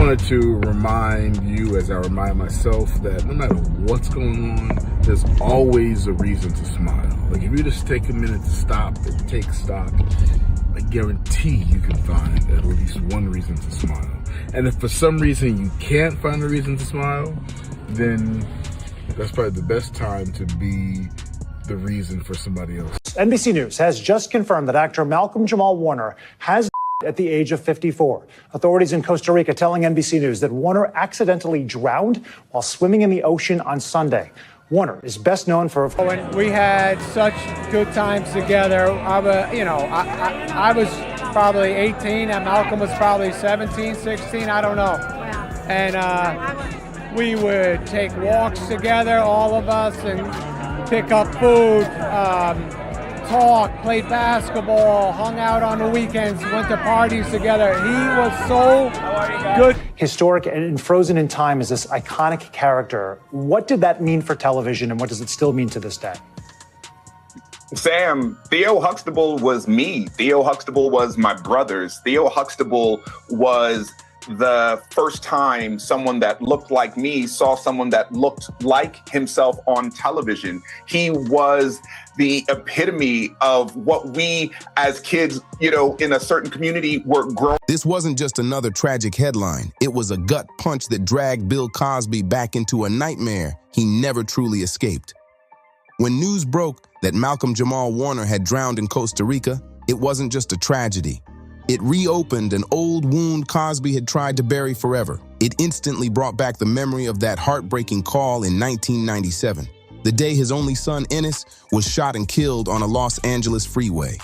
wanted to remind you, as I remind myself, that no matter what's going on, there's always a reason to smile. Like, if you just take a minute to stop and take stock, I guarantee you can find at least one reason to smile. And if for some reason you can't find a reason to smile, then that's probably the best time to be the reason for somebody else. NBC News has just confirmed that actor Malcolm Jamal Warner has at the age of 54. Authorities in Costa Rica telling NBC News that Warner accidentally drowned while swimming in the ocean on Sunday. Warner is best known for... When we had such good times together, I was probably 18 and Malcolm was probably 17, 16, I don't know. And we would take walks together, all of us, and pick up food, talk, played basketball, hung out on the weekends, went to parties together. He was so good. Historic and frozen in time as this iconic character. What did that mean for television, and what does it still mean to this day? Sam, Theo Huxtable was me. Theo Huxtable was my brothers. Theo Huxtable was the first time someone that looked like me saw someone that looked like himself on television. He was the epitome of what we as kids, in a certain community were growing. This wasn't just another tragic headline. It was a gut punch that dragged Bill Cosby back into a nightmare he never truly escaped. When news broke that Malcolm Jamal Warner had drowned in Costa Rica, it wasn't just a tragedy. It reopened an old wound Cosby had tried to bury forever. It instantly brought back the memory of that heartbreaking call in 1997, the day his only son, Ennis, was shot and killed on a Los Angeles freeway.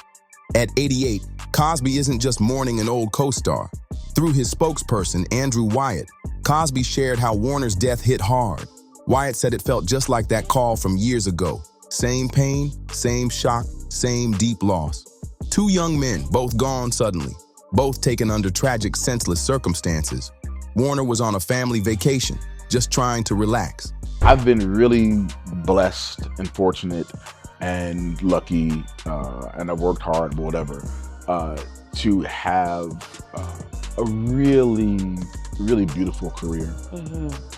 At 88, Cosby isn't just mourning an old co-star. Through his spokesperson, Andrew Wyatt, Cosby shared how Warner's death hit hard. Wyatt said it felt just like that call from years ago. Same pain, same shock, same deep loss. Two young men, both gone suddenly, both taken under tragic, senseless circumstances. Warner was on a family vacation, just trying to relax. I've been really blessed and fortunate and lucky, and I've worked hard, whatever, to have a really, really beautiful career.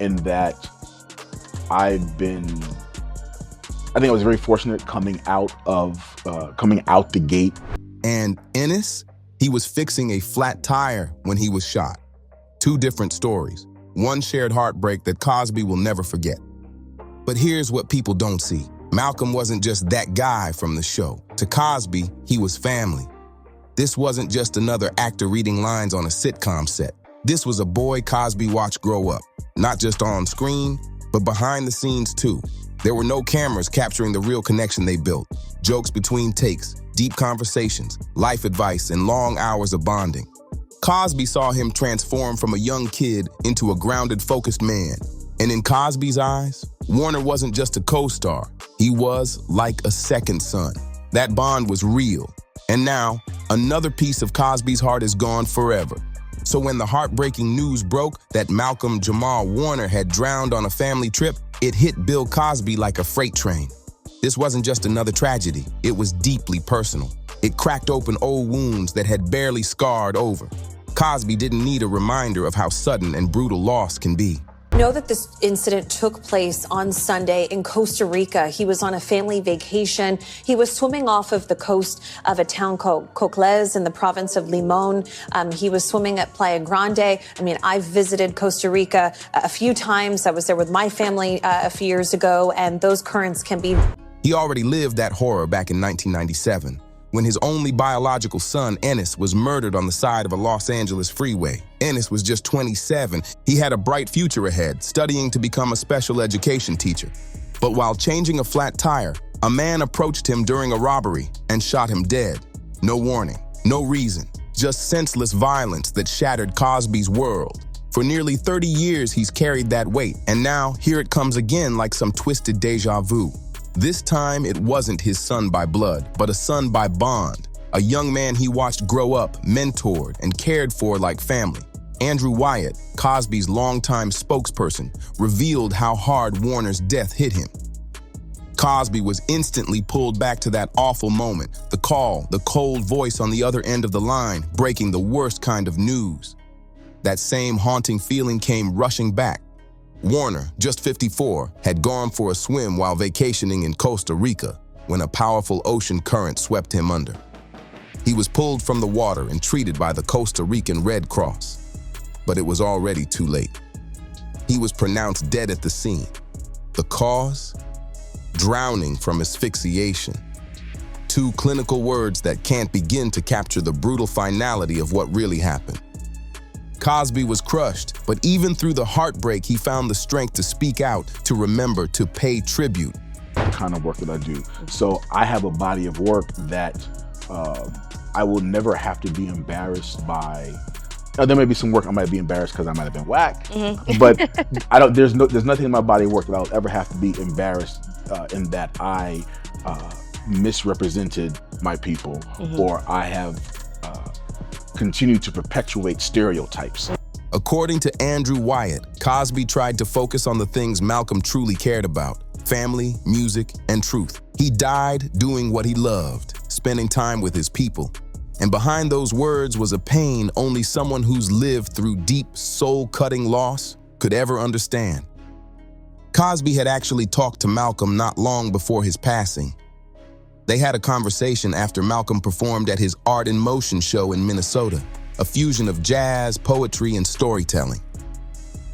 In that I think I was very fortunate coming out the gate. And Ennis, he was fixing a flat tire when he was shot. Two different stories, one shared heartbreak that Cosby will never forget. But here's what people don't see. Malcolm wasn't just that guy from the show. To Cosby, he was family. This wasn't just another actor reading lines on a sitcom set. This was a boy Cosby watched grow up, not just on screen, but behind the scenes too. There were no cameras capturing the real connection they built. Jokes between takes, deep conversations, life advice, and long hours of bonding. Cosby saw him transform from a young kid into a grounded, focused man. And in Cosby's eyes, Warner wasn't just a co-star. He was like a second son. That bond was real. And now, another piece of Cosby's heart is gone forever. So when the heartbreaking news broke that Malcolm Jamal Warner had drowned on a family trip, it hit Bill Cosby like a freight train. This wasn't just another tragedy. It was deeply personal. It cracked open old wounds that had barely scarred over. Cosby didn't need a reminder of how sudden and brutal loss can be. Know that this incident took place on Sunday in Costa Rica. He was on a family vacation. He was swimming off of the coast of a town called Cocles in the province of Limon. He was swimming at Playa Grande. I've visited Costa Rica a few times. I was there with my family a few years ago, and those currents can be... He already lived that horror back in 1997. When his only biological son, Ennis, was murdered on the side of a Los Angeles freeway. Ennis was just 27. He had a bright future ahead, studying to become a special education teacher. But while changing a flat tire, a man approached him during a robbery and shot him dead. No warning, no reason, just senseless violence that shattered Cosby's world. For nearly 30 years, he's carried that weight, and now here it comes again like some twisted deja vu. This time, it wasn't his son by blood, but a son by bond. A young man he watched grow up, mentored, and cared for like family. Andrew Wyatt, Cosby's longtime spokesperson, revealed how hard Warner's death hit him. Cosby was instantly pulled back to that awful moment, the call, the cold voice on the other end of the line, breaking the worst kind of news. that same haunting feeling came rushing back. Warner, just 54, had gone for a swim while vacationing in Costa Rica when a powerful ocean current swept him under. He was pulled from the water and treated by the Costa Rican Red Cross, but it was already too late. He was pronounced dead at the scene. The cause? Drowning from asphyxiation. Two clinical words that can't begin to capture the brutal finality of what really happened. Cosby was crushed, but even through the heartbreak, he found the strength to speak out, to remember, to pay tribute. The kind of work that I do. So I have a body of work that I will never have to be embarrassed by. Now, there may be some work I might be embarrassed because I might have been whack, but there's nothing in my body of work that I'll ever have to be embarrassed in that I misrepresented my people, or I have continued to perpetuate stereotypes. According to Andrew Wyatt, Cosby tried to focus on the things Malcolm truly cared about: family, music, and truth. He died doing what he loved, spending time with his people. And behind those words was a pain only someone who's lived through deep, soul-cutting loss could ever understand. Cosby had actually talked to Malcolm not long before his passing. They had a conversation after Malcolm performed at his Art in Motion show in Minnesota, a fusion of jazz, poetry, and storytelling.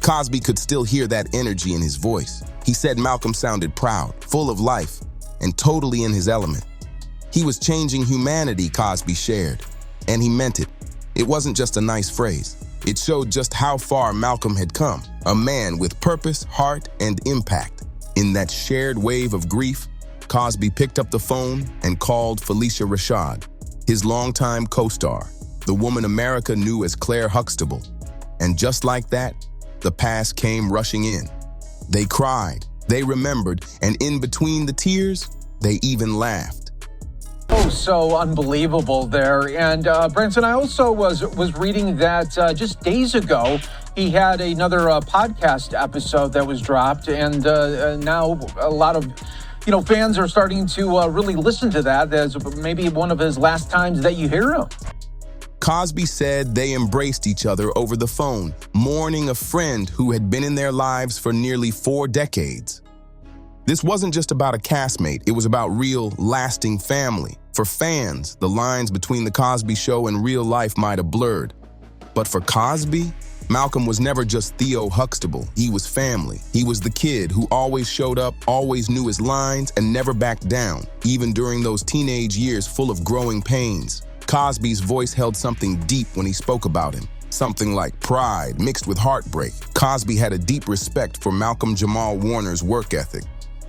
Cosby could still hear that energy in his voice. He said Malcolm sounded proud, full of life, and totally in his element. He was changing humanity, Cosby shared, and he meant it. It wasn't just a nice phrase. It showed just how far Malcolm had come, a man with purpose, heart, and impact. In that shared wave of grief, Cosby picked up the phone and called Felicia Rashad, his longtime co-star, the woman America knew as Claire Huxtable. And just like that, the past came rushing in. They cried, they remembered, and in between the tears, they even laughed. Oh, so unbelievable there. And Branson, I also was reading that just days ago, he had another podcast episode that was dropped, and now a lot of fans are starting to really listen to that as maybe one of his last times that you hear him. Cosby said they embraced each other over the phone, mourning a friend who had been in their lives for nearly 4 decades. This wasn't just about a castmate, it was about real, lasting family. For fans, the lines between The Cosby Show and real life might have blurred. But for Cosby, Malcolm was never just Theo Huxtable. He was family. He was the kid who always showed up, always knew his lines, and never backed down, even during those teenage years full of growing pains. Cosby's voice held something deep when he spoke about him, something like pride mixed with heartbreak. Cosby had a deep respect for Malcolm Jamal Warner's work ethic,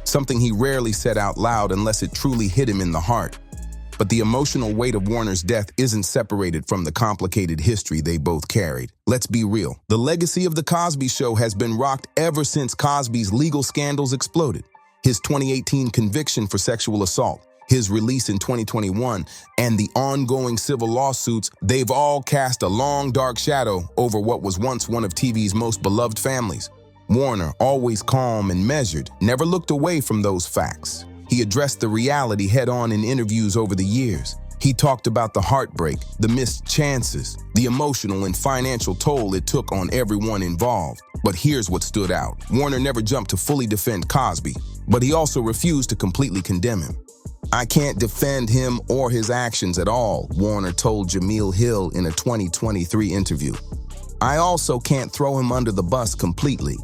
something he rarely said out loud unless it truly hit him in the heart. But the emotional weight of Warner's death isn't separated from the complicated history they both carried. Let's be real. The legacy of The Cosby Show has been rocked ever since Cosby's legal scandals exploded. His 2018 conviction for sexual assault, his release in 2021, and the ongoing civil lawsuits, they've all cast a long, dark shadow over what was once one of TV's most beloved families. Warner, always calm and measured, never looked away from those facts. He addressed the reality head-on in interviews over the years. He talked about the heartbreak, the missed chances, the emotional and financial toll it took on everyone involved. But here's what stood out. Warner never jumped to fully defend Cosby, but he also refused to completely condemn him. "I can't defend him or his actions at all," Warner told Jamil Hill in a 2023 interview. "I also can't throw him under the bus completely."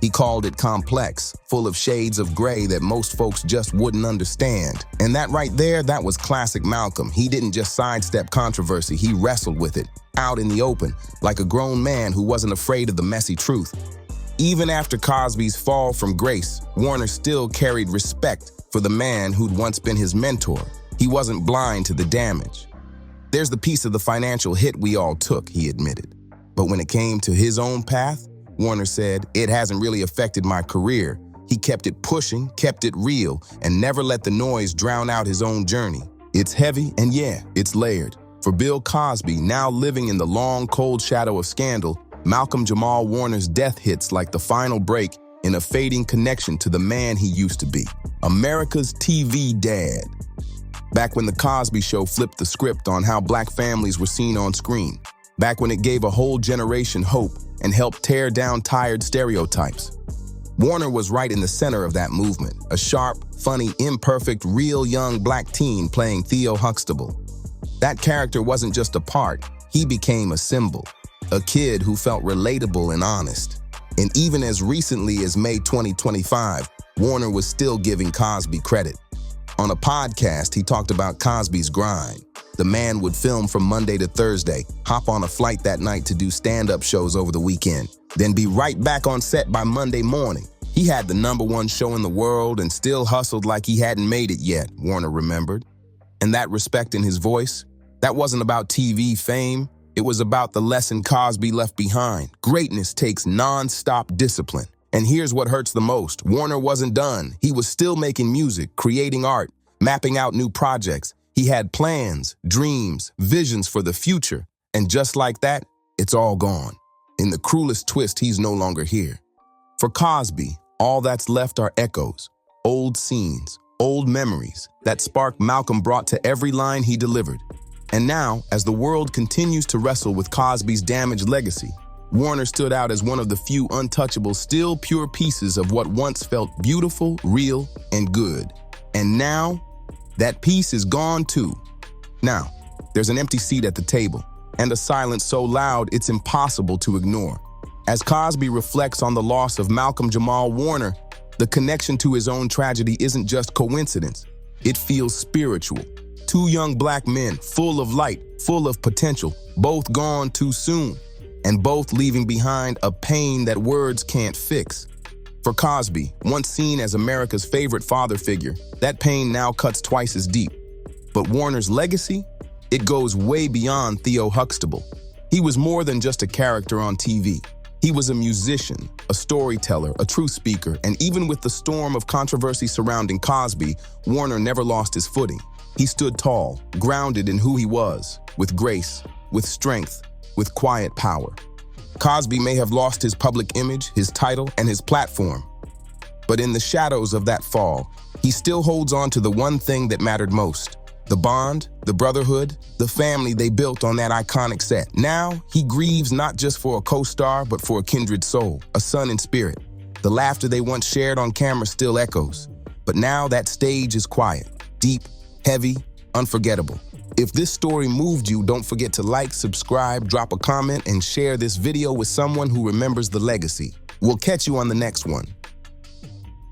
He called it complex, full of shades of gray that most folks just wouldn't understand. And that right there, that was classic Malcolm. He didn't just sidestep controversy, he wrestled with it, out in the open, like a grown man who wasn't afraid of the messy truth. Even after Cosby's fall from grace, Warner still carried respect for the man who'd once been his mentor. He wasn't blind to the damage. "There's the piece of the financial hit we all took," he admitted. But when it came to his own path, Warner said, "It hasn't really affected my career. He kept it pushing, kept it real, and never let the noise drown out his own journey." It's heavy, and yeah, it's layered. For Bill Cosby, now living in the long, cold shadow of scandal, Malcolm Jamal Warner's death hits like the final break in a fading connection to the man he used to be. America's TV dad. Back when The Cosby Show flipped the script on how black families were seen on screen, back when it gave a whole generation hope and helped tear down tired stereotypes. Warner was right in the center of that movement, a sharp, funny, imperfect, real young black teen playing Theo Huxtable. That character wasn't just a part, he became a symbol, a kid who felt relatable and honest. And even as recently as May 2025, Warner was still giving Cosby credit. On a podcast, he talked about Cosby's grind. The man would film from Monday to Thursday, hop on a flight that night to do stand-up shows over the weekend, then be right back on set by Monday morning. He had the #1 show in the world and still hustled like he hadn't made it yet, Warner remembered. And that respect in his voice, that wasn't about TV fame, it was about the lesson Cosby left behind. Greatness takes non-stop discipline. And here's what hurts the most. Warner wasn't done. He was still making music, creating art, mapping out new projects. He had plans, dreams, visions for the future. And just like that, it's all gone. In the cruelest twist, he's no longer here. For Cosby, all that's left are echoes, old scenes, old memories that spark Malcolm brought to every line he delivered. And now, as the world continues to wrestle with Cosby's damaged legacy, Warner stood out as one of the few untouchable, still pure pieces of what once felt beautiful, real, and good. And now, that piece is gone too. Now, there's an empty seat at the table, and a silence so loud it's impossible to ignore. As Cosby reflects on the loss of Malcolm Jamal Warner, the connection to his own tragedy isn't just coincidence. It feels spiritual. Two young black men, full of light, full of potential, both gone too soon, and both leaving behind a pain that words can't fix. For Cosby, once seen as America's favorite father figure, that pain now cuts twice as deep. But Warner's legacy? It goes way beyond Theo Huxtable. He was more than just a character on TV. He was a musician, a storyteller, a truth speaker, and even with the storm of controversy surrounding Cosby, Warner never lost his footing. He stood tall, grounded in who he was, with grace, with strength, with quiet power. Cosby may have lost his public image, his title, and his platform. But in the shadows of that fall, he still holds on to the one thing that mattered most. The bond, the brotherhood, the family they built on that iconic set. Now, he grieves not just for a co-star, but for a kindred soul, a son in spirit. The laughter they once shared on camera still echoes. But now that stage is quiet, deep, heavy, unforgettable. If this story moved you, don't forget to like, subscribe, drop a comment, and share this video with someone who remembers the legacy. We'll catch you on the next one.